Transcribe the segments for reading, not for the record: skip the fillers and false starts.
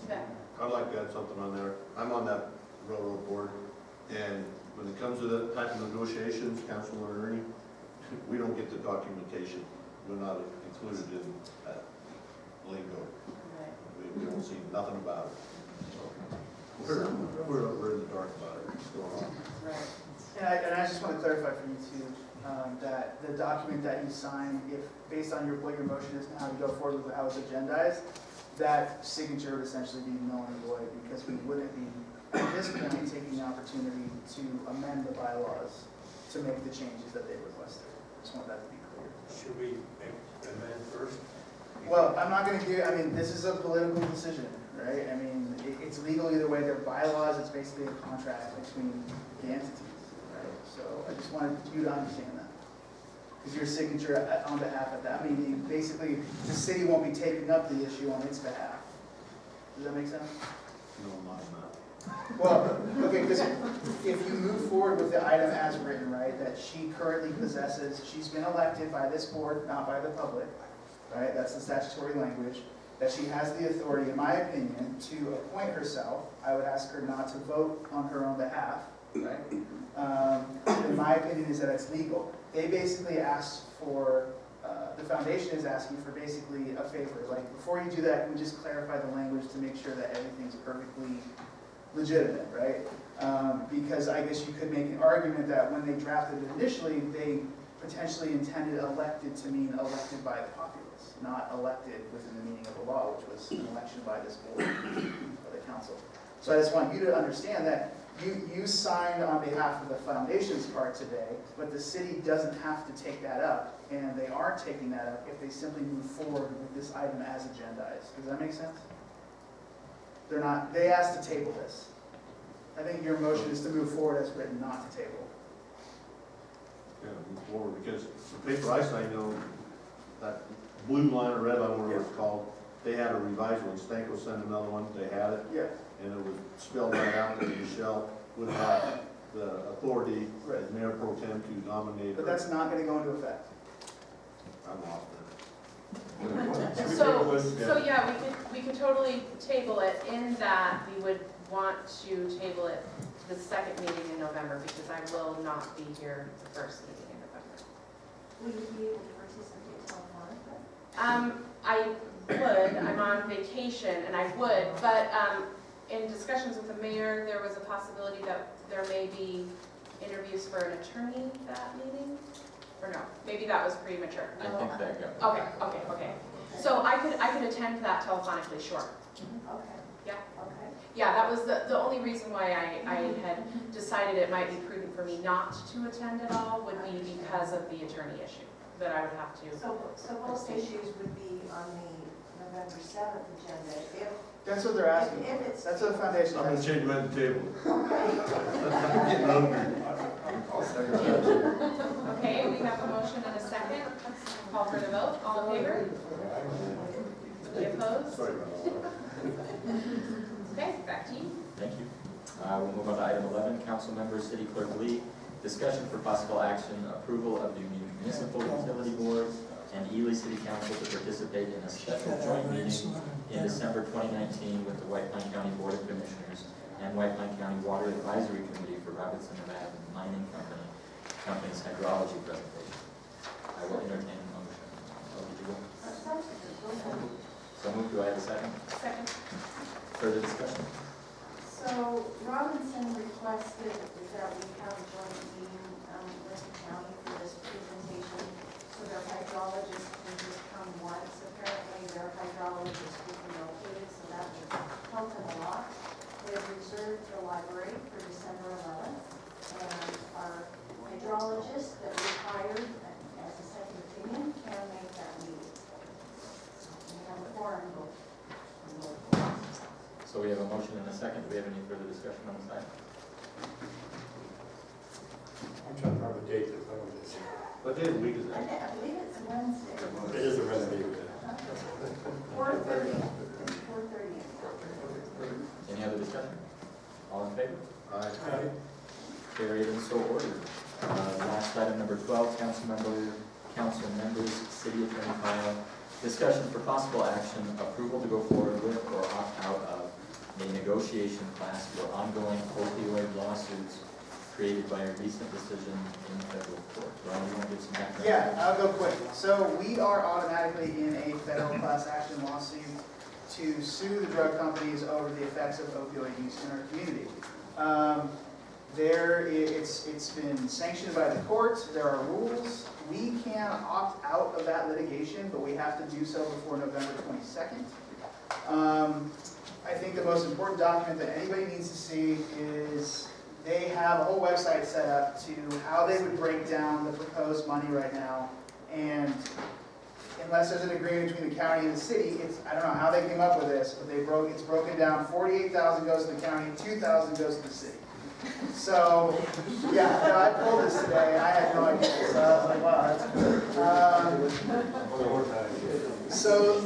Okay. I'd like to add something on there. I'm on that railroad board, and when it comes to that type of negotiations, Councilor Ernie, we don't get the documentation. We're not included in that lingo. Right. We don't see nothing about it. So we're in the dark about it. What's going on? Right. And I just want to clarify for you too, that the document that you sign, if based on what your motion is now to go forward with how it's agendized, that signature would essentially be null and void because we wouldn't be, at this point, taking the opportunity to amend the bylaws to make the changes that they requested. Just want that to be clear. Should we amend first? Well, I'm not going to give, I mean, this is a political decision, right? I mean, it's legal either way. They're bylaws. It's basically a contract between the entities, right? So I just wanted you to understand that. Because your signature on behalf of that, meaning basically the city won't be taking up the issue on its behalf. Does that make sense? No, I'm not. Well, okay, because if you move forward with the item as written, right, that she currently possesses, she's been elected by this board, not by the public, right? That's the statutory language. That she has the authority, in my opinion, to appoint herself. I would ask her not to vote on her own behalf, right? In my opinion is that it's legal. They basically asked for, the foundation is asking for basically a favor. Like, before you do that, can we just clarify the language to make sure that everything's perfectly legitimate, right? Because I guess you could make an argument that when they drafted it initially, they potentially intended elected to mean elected by the populace, not elected within the meaning of the law, which was an election by this board or the council. So I just want you to understand that you signed on behalf of the foundation's part today, but the city doesn't have to take that up, and they aren't taking that up if they simply move forward with this item as agendized. Does that make sense? They're not, they asked to table this. I think your motion is to move forward as written, not to table. Yeah, move forward, because the paper I signed, you know, that blue line or red line, whatever it's called, they had a revised one. Stanko sent another one, they had it, Yeah. and it was spelled right out that Michelle would have the authority as mayor pro tem to nominate her. But that's not going to go into effect. I'm off So yeah, we could totally table it in that we would want to table it to the second meeting in November because I will not be here the first meeting in November. Will you be able to participate telephonically? I would, I'm on vacation and I would, but in discussions with the mayor, there was a possibility that there may be interviews for an attorney that meeting, or no, maybe that was premature. I think that got. Okay. So I could attend that telephonically, sure. Okay. Yeah. Okay. Yeah, that was the only reason why I had decided it might be prudent for me not to attend at all would be because of the attorney issue that I would have to. So both issues would be on the November 7th agenda if. That's what they're asking. If it's. That's what the foundation I'm gonna has. change them at the table. Okay. I'm getting hungry. I'll second that. Okay, we have a motion and a second. Call for the vote. All in favor? Any opposed? Sorry about that. Okay, back to you. Thank you. We'll move on to item 11, Council Member City Clerk Lee. Discussion for possible action, approval of the Municipal Utility Board and Ely City Council to participate in a special joint meeting in December 2019 with the White Pine County Board of Commissioners and White Pine County Water Advisory Committee for Robertson Nevada Mining Company's hydrology presentation. I will entertain a motion. Oh, did you go? So moved. Do I have a second? Second. Further discussion? So Robinson requested that we have a joint meeting with the county for this presentation. So their hydrologist can just come once. Apparently their hydrologist will be located, so that would help them a lot. They have reserved the library for December 11th. And our hydrologist that we hired as a second opinion can make that meeting. We have a forum vote. So we have a motion and a second. Do we have any further discussion on this item? I'm trying to remember the date that that was. What day of the week is I that? believe it's Wednesday. It is a Wednesday. 4:30. 4:30. Any other discussion? All in favor? Aye. Carried and so ordered. Last item, number 12, council members, city attorney file. Discussion for possible action, approval to go forward with or opt out of negotiation class for ongoing opioid lawsuits created by a recent decision in federal court. Ron, you want to give some background? Yeah, I'll go quick. So we are automatically in a federal class action lawsuit to sue the drug companies over the effects of opioid use in our community. It's been sanctioned by the courts, there are rules. We can opt out of that litigation, but we have to do so before November 22nd. I think the most important document that anybody needs to see is they have a whole website set up to how they would break down the proposed money right now. And unless there's an agreement between the county and the city, I don't know how they came up with this, but it's broken down, 48,000 goes to the county, 2,000 goes to the city. So, yeah, no, I pulled this today, and I had no idea, so I was like, wow, that's good. So,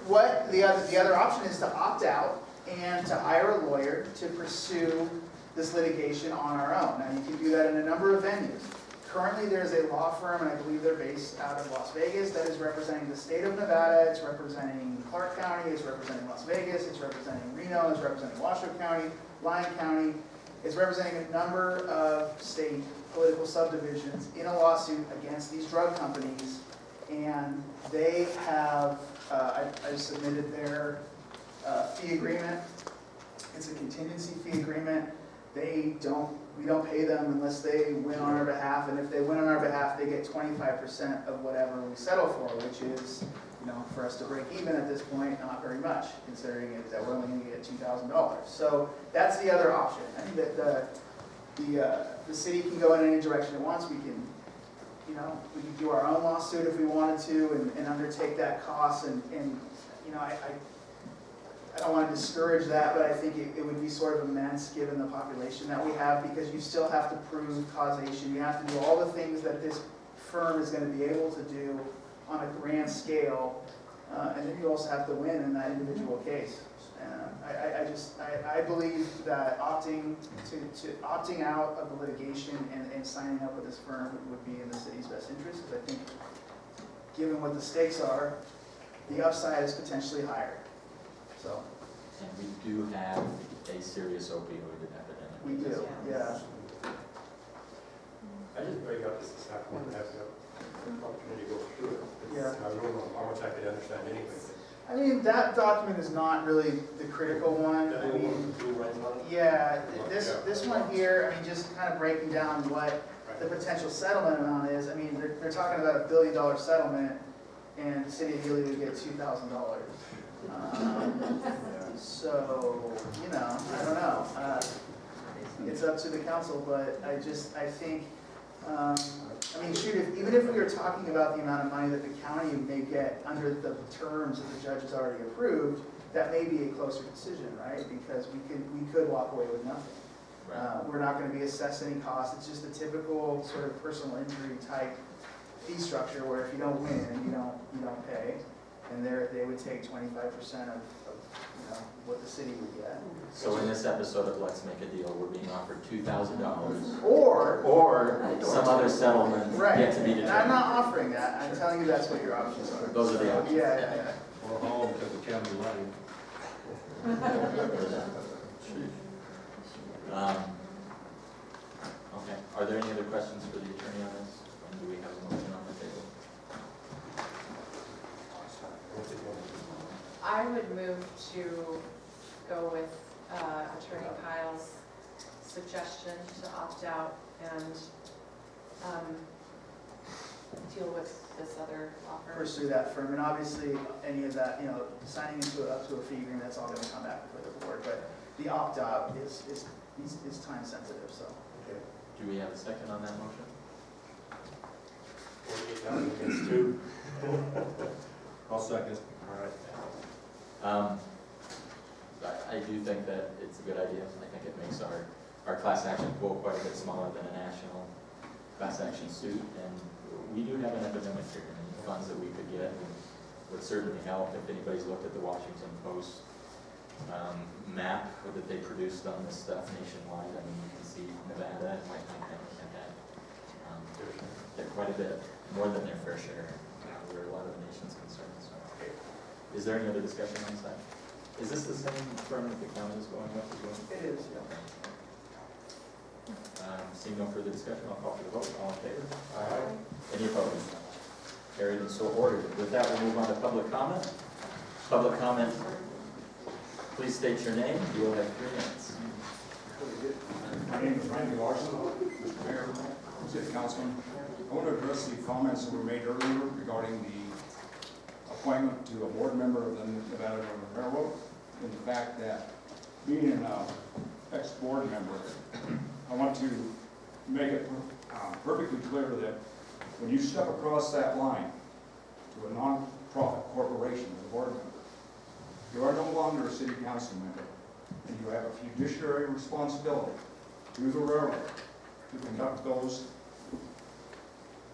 what the other option is to opt out and to hire a lawyer to pursue this litigation on our own. Now, you can do that in a number of venues. Currently, there's a law firm, and I believe they're based out of Las Vegas, that is representing the state of Nevada, it's representing Clark County, it's representing Las Vegas, it's representing Reno, it's representing Washoe County, Lyon County. It's representing a number of state political subdivisions in a lawsuit against these drug companies. And they have, I submitted their fee agreement. It's a contingency fee agreement. We don't pay them unless they win on our behalf. And if they win on our behalf, they get 25% of whatever we settle for, which is, for us to break even at this point, not very much, considering that we're only going to get $2,000. So that's the other option. I think that the city can go in any direction it wants. We can do our own lawsuit if we wanted to and undertake that cost. And I don't want to discourage that, but I think it would be sort of immense given the population that we have, because you still have to prove causation. You have to do all the things that this firm is going to be able to do on a grand scale, and then you also have to win in that individual case. I believe that opting out of the litigation and signing up with this firm would be in the city's best interest, because I think, given what the stakes are, the upside is potentially higher. So. And we do have a serious opioid epidemic. We do, yeah. I just break up this afternoon, I have the opportunity to go through it. Yeah. I don't know how much I could understand anyway. I mean, that document is not really the critical one. I mean, yeah, this one here, I mean, just kind of breaking down what the potential settlement amount is. I mean, they're talking about $1 billion settlement, and the city of Ely would get $2,000. So, I don't know. It's up to the council, but I think, even if we were talking about the amount of money that the county may get under the terms that the judge has already approved, that may be a closer decision, right? Because we could walk away with nothing. Right. We're not going to be assessed any costs. It's just a typical sort of personal injury type fee structure where if you don't win, you don't pay, and they would take 25% of what the city would get. So in this episode of Let's Make a Deal, we're being offered $2,000 Or some other settlement right. yet to be And I'm determined. not offering that. I'm telling you that's what your options are. Those are the options. Yeah. Or home to the county line. Okay, are there any other questions for the attorney on this? And do we have a motion on the table? I would move to go with Attorney Kyle's suggestion to opt out and deal with this other offer. Pursue that firm, and obviously any of that, signing up to a fee agreement, that's all going to come back before the board. But the opt out is time sensitive. So. Okay. Do we have a second on that motion? 48,000 against 2. I'll second. All right. I do think that it's a good idea. I think it makes our class action quote quite a bit smaller than a national class action suit. And we do have an epidemic here, and the funds that we could get would certainly help. If anybody's looked at the Washington Post map that they produced on this stuff nationwide, I mean, you can see Nevada and White County get quite a bit more than their fair share, where a lot of the nation's concerned. So. Is there any other discussion on this side? Is this the same firm that the county is going with as well? It is, yeah. Seeing no further discussion, I'll call for the vote. All in favor? Aye. Any opposed? Carried and so ordered. With that, we'll move on to public comment. Public comment, please state your name. You will have 3 minutes. My name is Randy Larson, Mr. Mayor, City Councilman. I want to address the comments that were made earlier regarding the appointment to a board member of the Nevada River Railroad, and the fact that being an ex-board member, I want to make it perfectly clear that when you step across that line to a non-profit corporation as a board member, you are no longer a city council member, and you have a fiduciary responsibility to the railroad to conduct those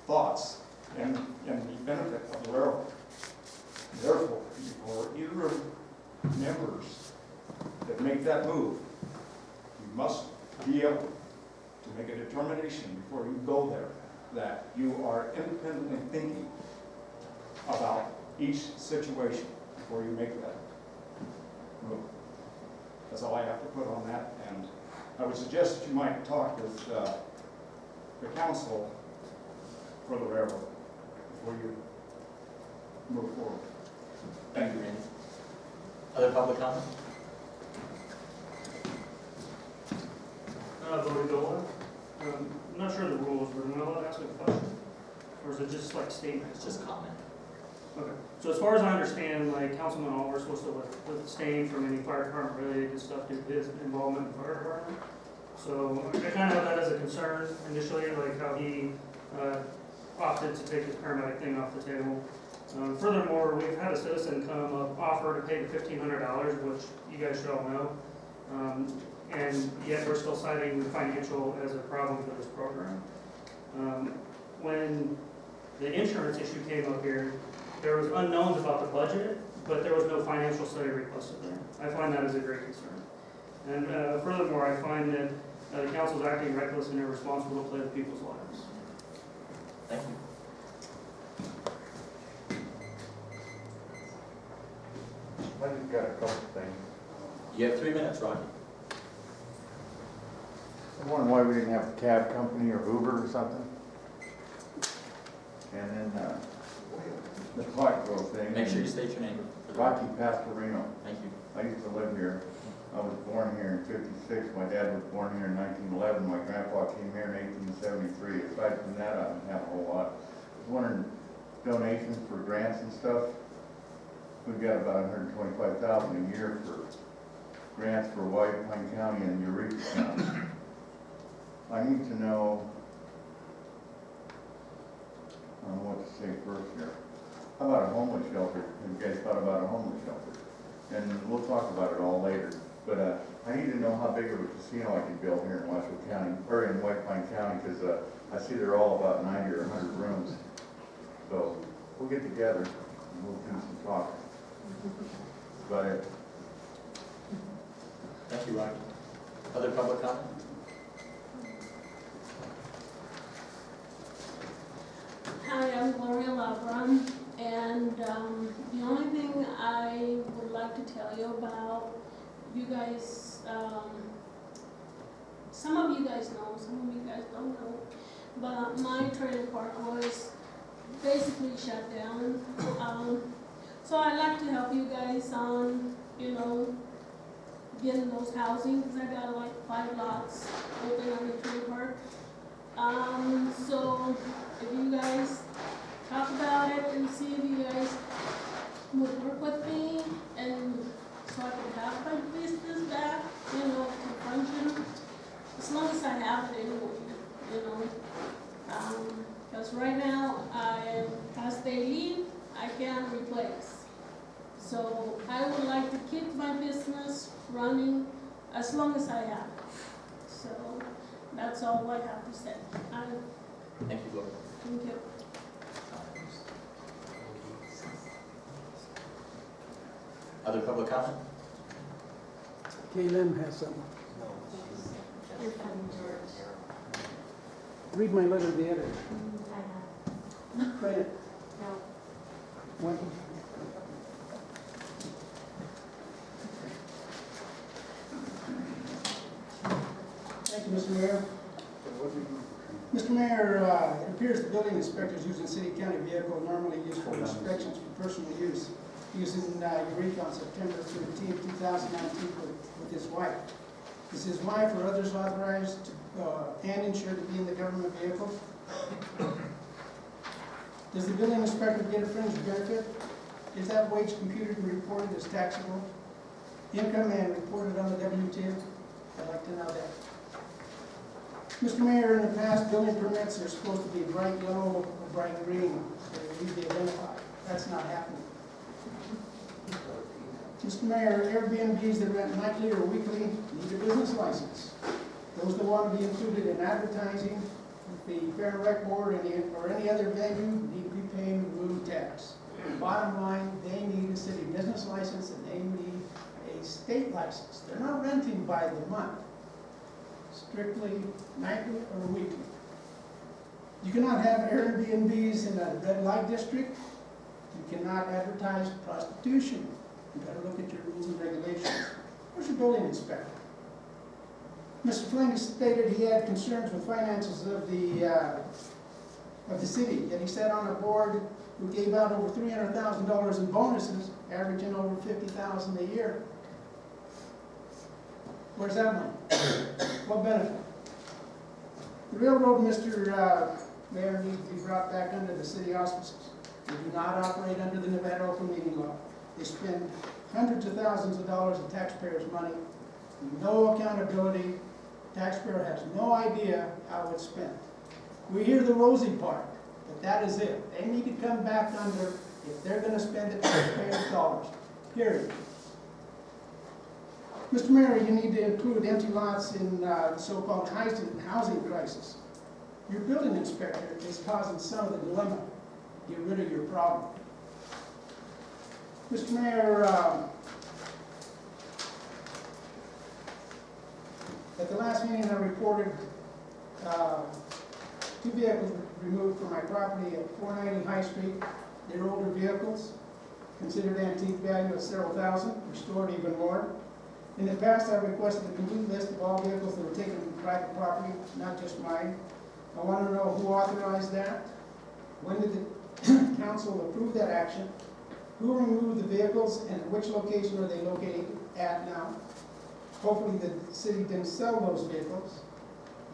thoughts and the benefit of the railroad. Therefore, for either members that make that move, you must be able to make a determination before you go there that you are independently thinking about each situation before you make that move. That's all I have to put on that, and I would suggest that you might talk with the council for the railroad before you move forward. Thank you, Randy. Other public comment? Voting Dolan. I'm not sure of the rules, but am I allowed to ask a question? Or is it just like statements? It's just comment. Okay. So as far as I understand, like Councilman Alt, we're supposed to abstain from any fire department related stuff due to his involvement in the fire department. So I kind of have that as a concern initially, like how he opted to take his paramedic thing off the table. Furthermore, we've had a citizen come up, offer to pay the $1,500, which you guys should all know. And yet we're still citing the financial as a problem for this program. When the insurance issue came up here, there was unknowns about the budget, but there was no financial study requested there. I find that as a great concern. And furthermore, I find that the council is acting reckless and irresponsible to play with people's lives. Thank you. I just got a couple of things. You have 3 minutes, Rocky. I'm wondering why we didn't have a cab company or Uber or something. And then, the Clarksville thing. Make sure you state your name. Rocky Pastorino. Thank you. I used to live here. I was born here in '56. My dad was born here in 1911. My grandpa came here in 1873. Aside from that, I didn't have a whole lot. I was wondering, donations for grants and stuff. We've got about $125,000 a year for grants for White Pine County and Eureka County. I need to know, I don't know what to say first here. How about a homeless shelter? Have you guys thought about a homeless shelter? And we'll talk about it all later. But I need to know how big of a casino I can build here in Washington County, or in White Pine County, because I see they're all about 90 or 100 rooms. So we'll get together and we'll do some talking. That's about it. Thank you, Rocky. Other public comment? Hi, I'm Gloria Labron, and the only thing I would like to tell you about, you guys, some of you guys know, some of you guys don't know, but my trailer park was basically shut down. So I'd like to help you guys on, getting those housing, because I got like 5 lots open on the trailer park. So if you guys talk about it and see if you guys would work with me, and so I can have my business back, to function, as long as I have it anyway, because right now, as they leave, I can't replace. So I would like to keep my business running as long as I have it. So that's all I have to say. Thank you, Gloria. Thank you. Other public comment? KLM has something. Read my letter to the editor. Read it. When? you, Mr. Mayor. Mr. Mayor, it appears the building inspector is using city-county vehicle normally used for inspections for personal use, using Eureka on September 13, 2019 with his wife. Is his wife or others authorized to, and insured to be in the government vehicle? Does the building inspector get a fringe benefit? Is that wage computed and reported as taxable income and reported on the W-2? I'd like to know that. Mr. Mayor, in the past, building permits are supposed to be bright yellow or bright green, so they need to be identified. That's not happening. Mr. Mayor, Airbnbs that rent nightly or weekly need a business license. Those that want to be included in advertising, the Fair and Rec Board or any other venue need to be paying room tax. Bottom line, they need a city business license and they need a state license. They're not renting by the month, strictly nightly or weekly. You cannot have Airbnbs in a red light district. You cannot advertise prostitution. You gotta look at your rules and regulations. Where's your building inspector? Mr. Flink stated he had concerns with finances of the city, yet he sat on a board who gave out over $300,000 in bonuses, averaging over $50,000 a year. Where's that money? What benefit? The railroad, Mr. Mayor, needs to be brought back under the city auspices. They do not operate under the Nevada Open Meeting Law. They spend hundreds of thousands of dollars of taxpayers' money, no accountability. Taxpayer has no idea how it's spent. We hear the rosy part, but that is it. They need to come back under, if they're going to spend the taxpayers' dollars, period. Mr. Mayor, you need to include empty lots in the so-called housing crisis. Your building inspector is causing some of the dilemma. Get rid of your problem. Mr. Mayor, at the last meeting I reported 2 vehicles removed from my property at 490 High Street. They're older vehicles, considered antique value of several thousand, restored even more. In the past, I requested a complete list of all vehicles that were taken from private property, not just mine. I want to know who authorized that, when did the council approve that action, who removed the vehicles, and at which location are they located at now. Hopefully the city didn't sell those vehicles.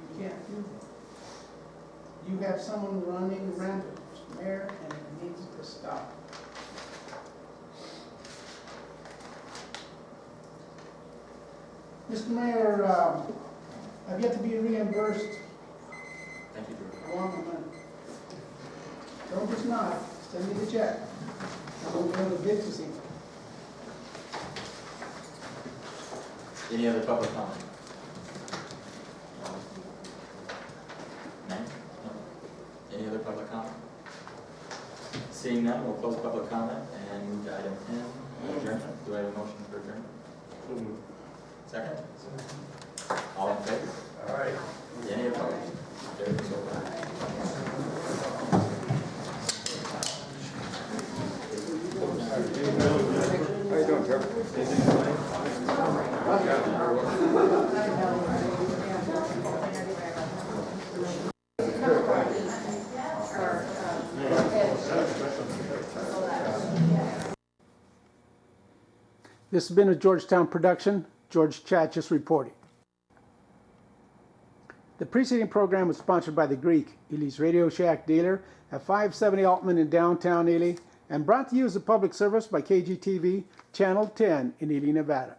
You can't do that. You have someone running rampant, Mr. Mayor, and it needs to stop. Mr. Mayor, I've yet to be reimbursed. Thank you, Drew. I want my money. Don't just nod, send me the check. I won't go to bid this evening. Any other public comment? None? No? Any other public comment? Seeing none, we'll close public comment and move to item 10, adjournment. Do I have a motion for adjournment? Second? All in favor? All right. Any opposed? Carried so How you doing, Trevor? This has been a Georgetown production. George Chachis reporting. The preceding program was sponsored by The Greek, Ely's Radio Shack dealer at 570 Altman in downtown Ely, and brought to you as a public service by KGTV, Channel 10 in Ely, Nevada.